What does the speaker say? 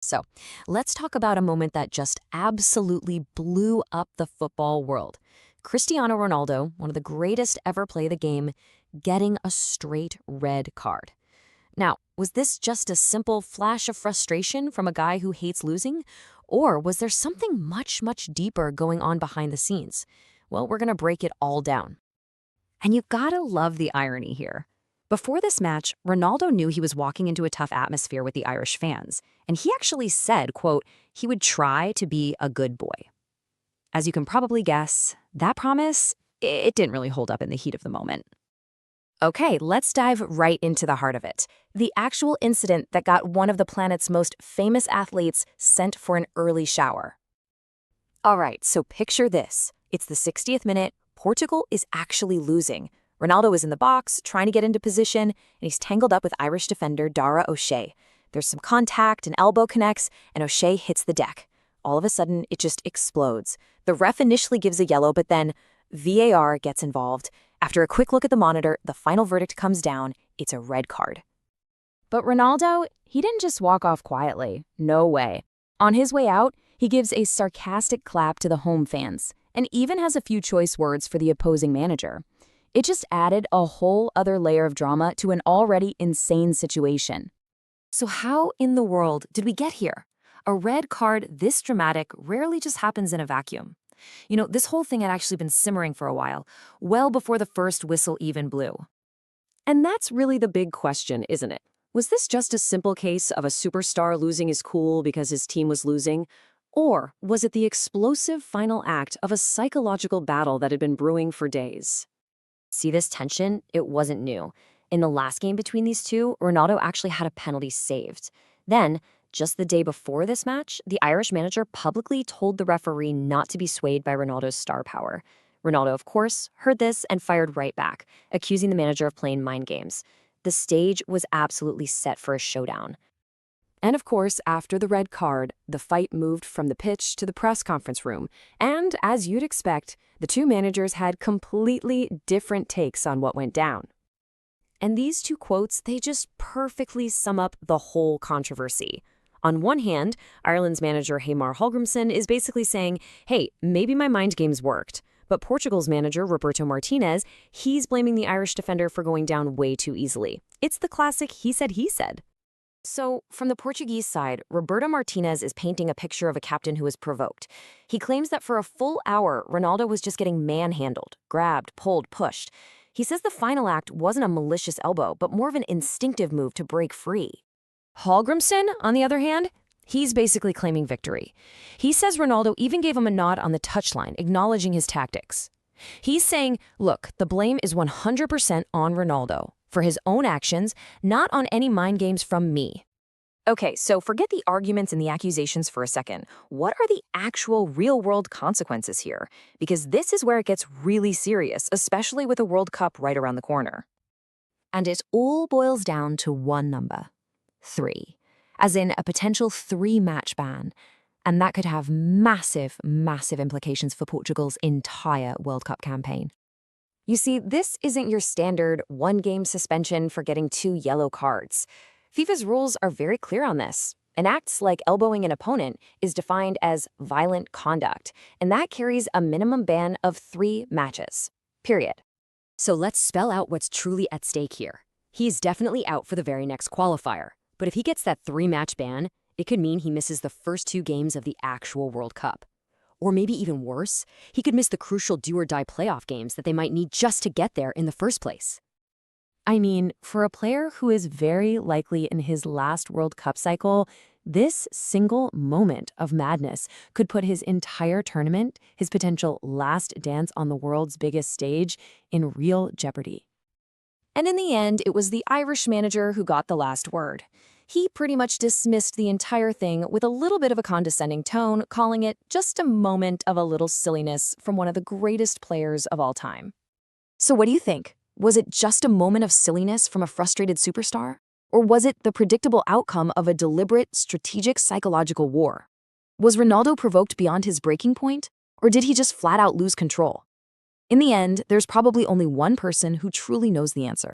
So, let's talk about a moment that just absolutely blew up the football world. Cristiano Ronaldo, one of the greatest ever play the game, getting a straight red card. Now, was this just a simple flash of frustration from a guy who hates losing? Or was there something much, much deeper going on behind the scenes? Well, we're going to break it all down. And you gotta love the irony here. Before this match, Ronaldo knew he was walking into a tough atmosphere with the Irish fans, and he actually said, quote, he would try to be a good boy. As you can probably guess, that promise, it didn't really hold up in the heat of the moment. Okay, let's dive right into the heart of it. The actual incident that got one of the planet's most famous athletes sent for an early shower. All right, so picture this. It's the 60th minute. Portugal is actually losing. Ronaldo is in the box, trying to get into position, and he's tangled up with Irish defender Dara O'Shea. There's some contact, an elbow connects, and O'Shea hits the deck. All of a sudden, it just explodes. The ref initially gives a yellow, but then VAR gets involved. After a quick look at the monitor, the final verdict comes down. It's a red card. But Ronaldo, he didn't just walk off quietly. No way. On his way out, he gives a sarcastic clap to the home fans and even has a few choice words for the opposing manager. It just added a whole other layer of drama to an already insane situation. So how in the world did we get here? A red card this dramatic rarely just happens in a vacuum. You know, this whole thing had actually been simmering for a while, well before the first whistle even blew. And that's really the big question, isn't it? Was this just a simple case of a superstar losing his cool because his team was losing? Or was it the explosive final act of a psychological battle that had been brewing for days? See this tension? It wasn't new. In the last game between these two, Ronaldo actually had a penalty saved. Then, just the day before this match, the Irish manager publicly told the referee not to be swayed by Ronaldo's star power. Ronaldo, of course, heard this and fired right back, accusing the manager of playing mind games. The stage was absolutely set for a showdown. And of course, after the red card, the fight moved from the pitch to the press conference room. And as you'd expect, the two managers had completely different takes on what went down. And these two quotes, they just perfectly sum up the whole controversy. On one hand, Ireland's manager Hallgrimsson is basically saying, hey, maybe my mind games worked. But Portugal's manager, Roberto Martinez, he's blaming the Irish defender for going down way too easily. It's the classic he said. So, from the Portuguese side, Roberto Martinez is painting a picture of a captain who was provoked. He claims that for a full hour, Ronaldo was just getting manhandled, grabbed, pulled, pushed. He says the final act wasn't a malicious elbow, but more of an instinctive move to break free. Hallgrimsson, on the other hand, he's basically claiming victory. He says Ronaldo even gave him a nod on the touchline, acknowledging his tactics. He's saying, look, the blame is 100% on Ronaldo for his own actions, not on any mind games from me. Okay, so forget the arguments and the accusations for a second. What are the actual real-world consequences here? Because this is where it gets really serious, especially with a World Cup right around the corner. And it all boils down to one number: 3. As in a potential 3-match ban. And that could have massive, massive implications for Portugal's entire World Cup campaign. You see, this isn't your standard one-game suspension for getting 2 yellow cards. FIFA's rules are very clear on this. An act like elbowing an opponent is defined as violent conduct, and that carries a minimum ban of 3 matches. Period. So let's spell out what's truly at stake here. He's definitely out for the very next qualifier, but if he gets that 3-match ban, it could mean he misses the first 2 games of the actual World Cup. Or maybe even worse, he could miss the crucial do-or-die playoff games that they might need just to get there in the first place. I mean, for a player who is very likely in his last World Cup cycle, this single moment of madness could put his entire tournament, his potential last dance on the world's biggest stage, in real jeopardy. And in the end, it was the Irish manager who got the last word. He pretty much dismissed the entire thing with a little bit of a condescending tone, calling it just a moment of a little silliness from one of the greatest players of all time. So what do you think? Was it just a moment of silliness from a frustrated superstar? Or was it the predictable outcome of a deliberate, strategic psychological war? Was Ronaldo provoked beyond his breaking point? Or did he just flat out lose control? In the end, there's probably only one person who truly knows the answer.